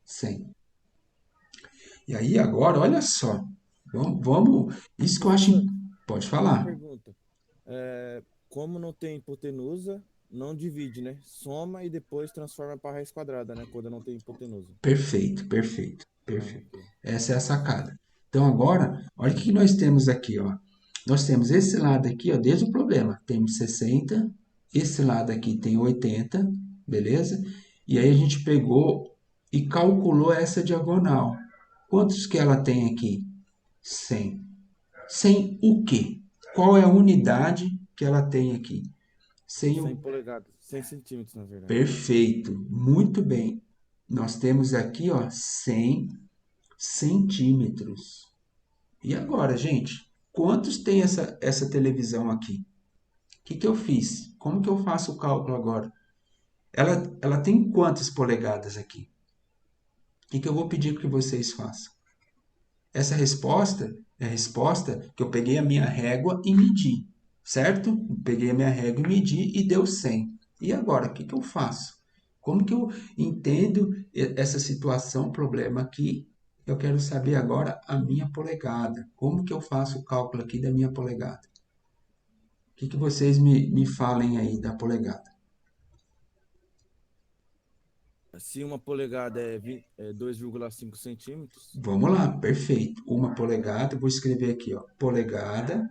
100. E aí, agora, olha só. Isso que eu acho. Professor, Pode uma falar. pergunta. Como não tem hipotenusa, não divide, né? Soma e depois transforma para raiz quadrada, né? Quando não tem hipotenusa. Perfeito, perfeito, Ah, perfeito. ok. Essa é a sacada. Então, agora, olha o que nós temos aqui, ó. Nós temos esse lado aqui, ó, desde o problema. Temos 60, esse lado aqui tem 80, beleza? E aí a gente pegou e calculou essa diagonal. Quantos que ela tem aqui? 100. 100 o quê? Qual é a unidade que ela tem aqui? 100 100 o... polegadas. 100 centímetros, na verdade. Perfeito, muito bem. Nós temos aqui, ó, 100 centímetros. E agora, gente? Quantos tem essa televisão aqui? O que eu fiz? Como que eu faço o cálculo agora? Ela tem quantas polegadas aqui? O que eu vou pedir que vocês façam? Essa resposta é a resposta que eu peguei a minha régua e medi, certo? Peguei a minha régua e medi e deu 100. E agora, o que eu faço? Como que eu entendo essa situação, problema aqui? Eu quero saber agora a minha polegada. Como que eu faço o cálculo aqui da minha polegada? O que vocês me falem aí da polegada? Se uma polegada é 2,5 centímetros, Vamos lá, perfeito. Uma polegada, eu vou escrever aqui, ó, polegada,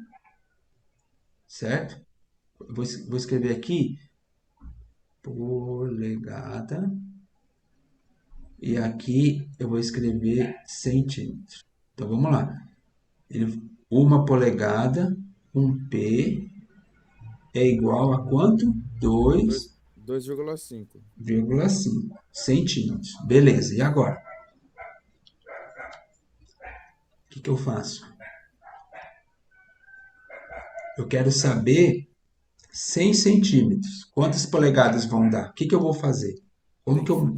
certo? Vou escrever aqui polegada e aqui eu vou escrever centímetros. Então vamos lá. Uma polegada, um P é igual a quanto? 2,5. 2,5 centímetros. Beleza, e agora? O que eu faço? Eu quero saber 100 centímetros. Quantas polegadas vão dar? O que eu vou fazer? Como Tem que que eu...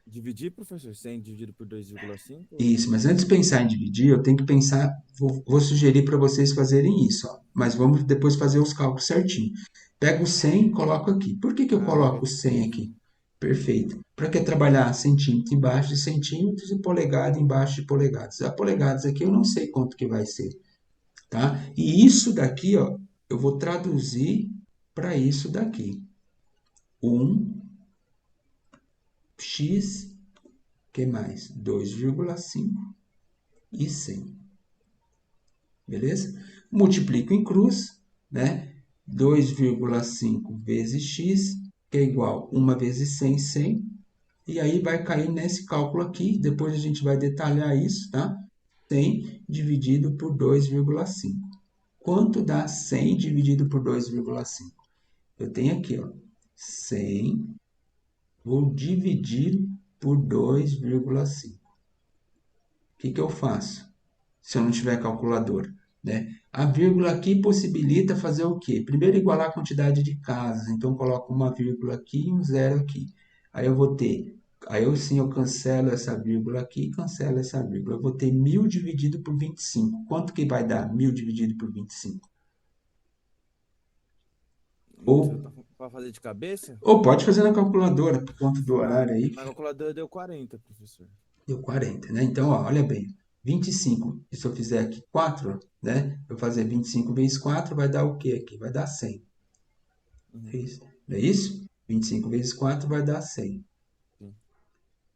dividir, professor? 100 dividido por 2,5? Isso, mas antes de pensar em dividir, eu tenho que pensar, vou sugerir para vocês fazerem isso, ó. Mas vamos depois fazer os cálculos certinho. Pego o 100 e coloco aqui. Por que eu Ah, coloco o 100 aqui? Perfeito. Para que trabalhar centímetro embaixo de centímetros e polegada embaixo de polegadas? A polegadas aqui eu não sei quanto que vai ser, tá? E isso daqui, ó, eu vou traduzir para isso daqui. 1x, que mais? 2,5 e 100. Beleza? Multiplico em cruz, né? 2,5 vezes x, que é igual 1 vezes 100, 100. E aí vai cair nesse cálculo aqui. Depois a gente vai detalhar isso, tá? 100 dividido por 2,5. Quanto dá 100 dividido por 2,5? Eu tenho aqui, ó, 100, vou dividir por 2,5. O que eu faço se eu não tiver calculadora? Né? A vírgula aqui possibilita fazer o quê? Primeiro, igualar a quantidade de casas. Então, eu coloco uma vírgula aqui e um zero aqui. Aí eu vou ter... Aí eu cancelo essa vírgula aqui e cancelo essa vírgula. Eu vou ter 1.000 dividido por 25. Quanto que vai dar 1.000 dividido por 25? Você Ou, tá para fazer de cabeça? ou pode fazer na calculadora, por conta do horário aí. Na calculadora deu 40, professor. Deu 40, né? Então, ó, olha bem. 25. E se eu fizer aqui 4, né? Eu fazer 25 vezes 4 vai dar o quê aqui? Vai dar 100. Uhum. É isso? Não é isso? 25 vezes 4 vai dar 100. Sim.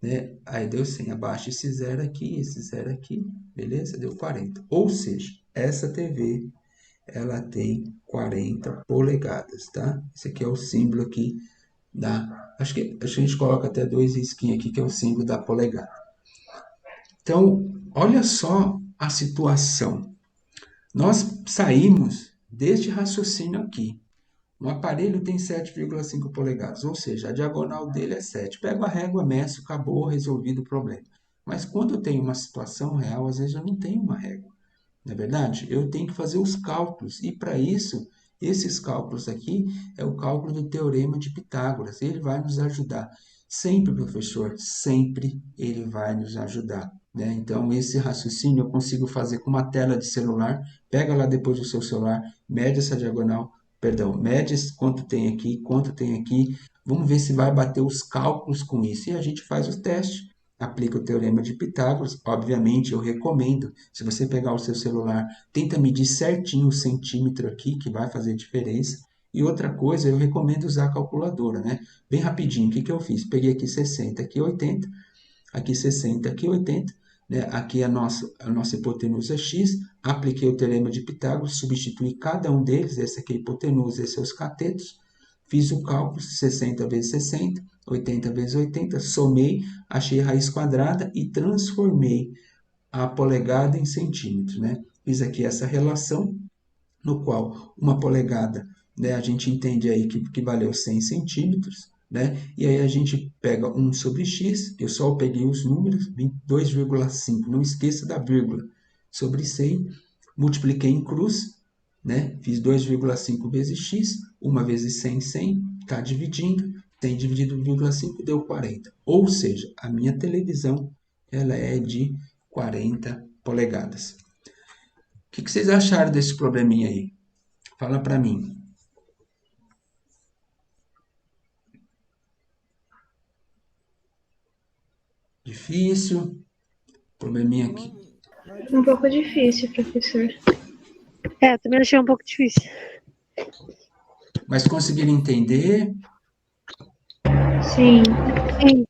Né? Aí deu 100. Abaixa esse zero aqui, beleza? Deu 40. Ou seja, essa TV, ela tem 40 polegadas, tá? Esse aqui é o símbolo aqui da... Acho que a gente coloca até 2 risquinhos aqui, que é o símbolo da polegada. Então, olha só a situação. Nós saímos deste raciocínio aqui. Um aparelho tem 7,5 polegadas, ou seja, a diagonal dele é 7. Pego a régua, meço, acabou, resolvido o problema. Mas quando eu tenho uma situação real, às vezes eu não tenho uma régua. Não é verdade? Eu tenho que fazer os cálculos. E para isso, esses cálculos aqui é o cálculo do teorema de Pitágoras. Ele vai nos ajudar. Sempre, professor, sempre ele vai nos ajudar. Né? Então, esse raciocínio eu consigo fazer com uma tela de celular. Pega lá depois o seu celular, mede essa diagonal, perdão, mede quanto tem aqui, quanto tem aqui. Vamos ver se vai bater os cálculos com isso. E a gente faz o teste. Aplica o teorema de Pitágoras. Obviamente, eu recomendo, se você pegar o seu celular, tenta medir certinho o centímetro aqui, que vai fazer diferença. E outra coisa, eu recomendo usar a calculadora, né? Bem rapidinho, o que eu fiz? Peguei aqui 60, aqui 80, aqui 60, aqui 80, né? Aqui a nossa hipotenusa é x, apliquei o teorema de Pitágoras, substituí cada um deles, esse aqui é a hipotenusa, esse é os catetos, fiz o cálculo, 60 vezes 60, 80 vezes 80, somei, achei a raiz quadrada e transformei a polegada em centímetros, né? Fiz aqui essa relação, no qual uma polegada, né, a gente entende aí que valeu 100 centímetros, né? E aí a gente pega 1 sobre x, eu só peguei os números, 2,5, não esqueça da vírgula, sobre 100, multipliquei em cruz, né? Fiz 2,5 vezes x, 1 vezes 100, 100, está dividindo, 100 dividido por 0,5 deu 40. Ou seja, a minha televisão ela é de 40 polegadas. O que vocês acharam desse probleminha aí? Fala para mim. Difícil? Probleminha aqui. Não é Um difícil, pouco não. difícil, professor. É, também achei um pouco difícil. Mas conseguiram entender? Sim. Sim.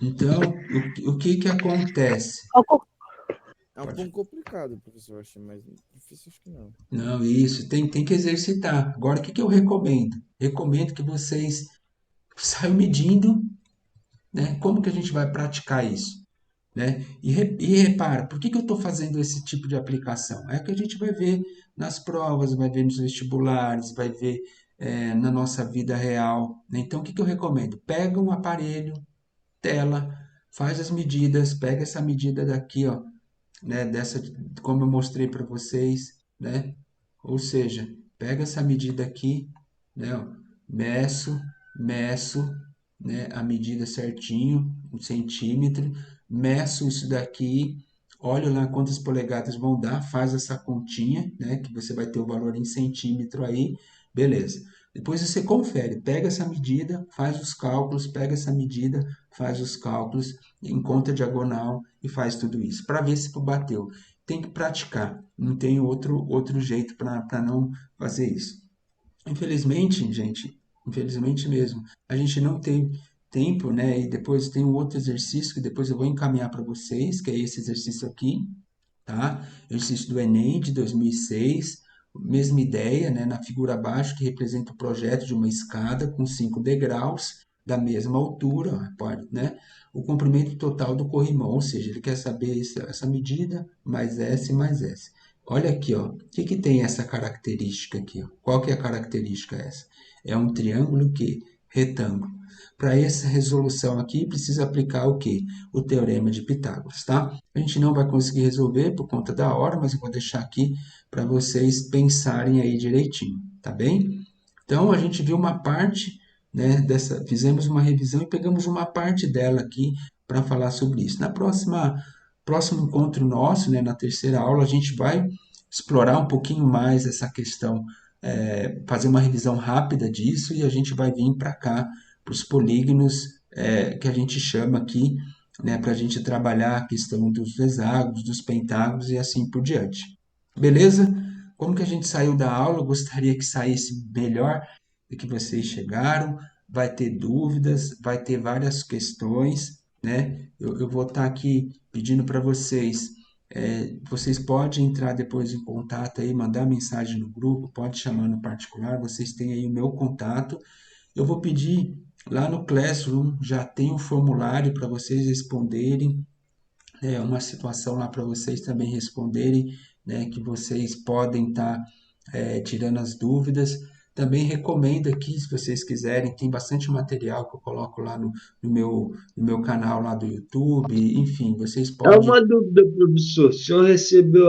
Então, o que acontece? É um pouco complicado, professor, acho, mas difícil acho que não. Não, isso, tem que exercitar. Agora, o que eu recomendo? Recomendo que vocês saiam medindo, né? Como que a gente vai praticar isso? Né? E repara, por que eu estou fazendo esse tipo de aplicação? É que a gente vai ver nas provas, vai ver nos vestibulares, vai ver na nossa vida real. Né? Então, o que eu recomendo? Pega um aparelho, tela, faz as medidas, pega essa medida daqui, ó, né? Dessa, como eu mostrei para vocês, né? Ou seja, pega essa medida aqui, né? Ó, meço, né? A medida certinho, um centímetro, meço isso daqui, olha lá quantas polegadas vão dar, faz essa continha, né? Que você vai ter o valor em centímetro aí, beleza. Depois você confere, pega essa medida, faz os cálculos, pega essa medida, faz os cálculos, encontra a diagonal e faz tudo isso, para ver se bateu. Tem que praticar, não tem outro jeito para não fazer isso. Infelizmente, gente, infelizmente mesmo, a gente não tem tempo, né? E depois tem um outro exercício que depois eu vou encaminhar para vocês, que é esse exercício aqui, tá? Exercício do Enem de 2006, mesma ideia, né? Na figura abaixo, que representa o projeto de uma escada com 5 degraus da mesma altura, pode, né? O comprimento total do corrimão, ou seja, ele quer saber essa medida, mais S mais S. Olha aqui, ó, o que tem essa característica aqui? Ó? Qual que é a característica essa? É um triângulo que retângulo. Para essa resolução aqui, precisa aplicar o quê? O teorema de Pitágoras, tá? A gente não vai conseguir resolver por conta da hora, mas eu vou deixar aqui para vocês pensarem aí direitinho, tá bem? Então, a gente viu uma parte, né, fizemos uma revisão e pegamos uma parte dela aqui para falar sobre isso. Próximo encontro nosso, né, na terceira aula, a gente vai explorar um pouquinho mais essa questão, fazer uma revisão rápida disso e a gente vai vir para cá, para os polígonos que a gente chama aqui, né, para a gente trabalhar a questão dos hexágonos, dos pentágonos e assim por diante. Beleza? Como que a gente saiu da aula? Eu gostaria que saísse melhor do que vocês chegaram. Vai ter dúvidas, vai ter várias questões, né? Eu vou estar aqui pedindo para vocês. Vocês podem entrar depois em contato aí, mandar mensagem no grupo, pode chamar no particular, vocês têm aí o meu contato. Eu vou pedir lá no Classroom, já tem um formulário para vocês responderem, uma situação lá para vocês também responderem, né, que vocês podem estar tirando as dúvidas. Também recomendo aqui, se vocês quiserem, tem bastante material que eu coloco lá no meu canal lá do YouTube, enfim, vocês É podem. uma dúvida, professor. O senhor recebeu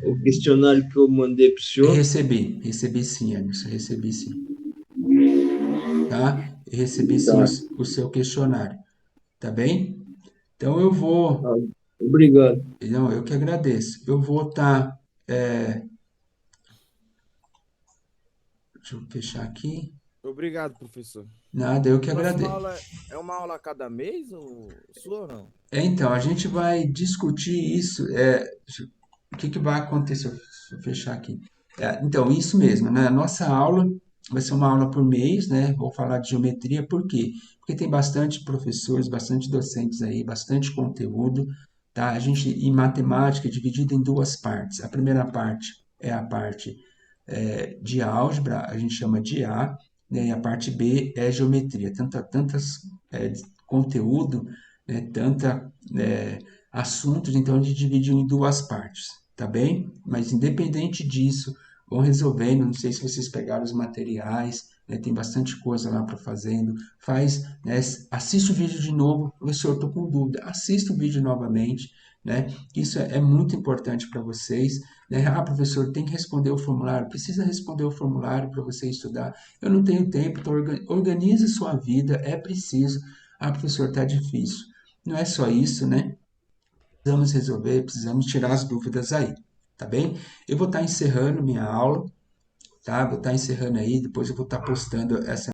o questionário que eu mandei para o senhor? Recebi sim, Emerson, recebi sim, tá? Recebi sim Tá. o seu questionário, tá bem? Então eu vou, Tá. Obrigado. não, eu que agradeço. Eu vou estar, deixa eu fechar aqui. Obrigado, professor. Nada, eu que Próxima agradeço. aula é uma aula a cada mês, ou sua ou não? Então, a gente vai discutir isso. O que que vai acontecer? Deixa eu fechar aqui. Então, isso mesmo, né? A nossa aula vai ser uma aula por mês, né? Vou falar de geometria, por quê? Porque tem bastante professores, bastante docentes aí, bastante conteúdo, tá? A gente, em matemática, é dividido em duas partes. A primeira parte é a parte de álgebra, a gente chama de A, né? E a parte B é geometria. Tantas conteúdo, né? Tanta assuntos, então a gente dividiu em duas partes, tá bem? Mas independente disso, vão resolvendo. Não sei se vocês pegaram os materiais, né? Tem bastante coisa lá para fazendo. Faz, né? Assiste o vídeo de novo, professor, estou com dúvida. Assista o vídeo novamente, né? Isso é muito importante para vocês, né? Ah, professor, tem que responder o formulário. Precisa responder o formulário para você estudar. Eu não tenho tempo, então organize sua vida, é preciso. Ah, professor, tá difícil. Não é só isso, né? Precisamos resolver, precisamos tirar as dúvidas aí, tá bem? Eu vou estar encerrando minha aula, tá? Vou estar encerrando aí, depois eu vou estar postando essa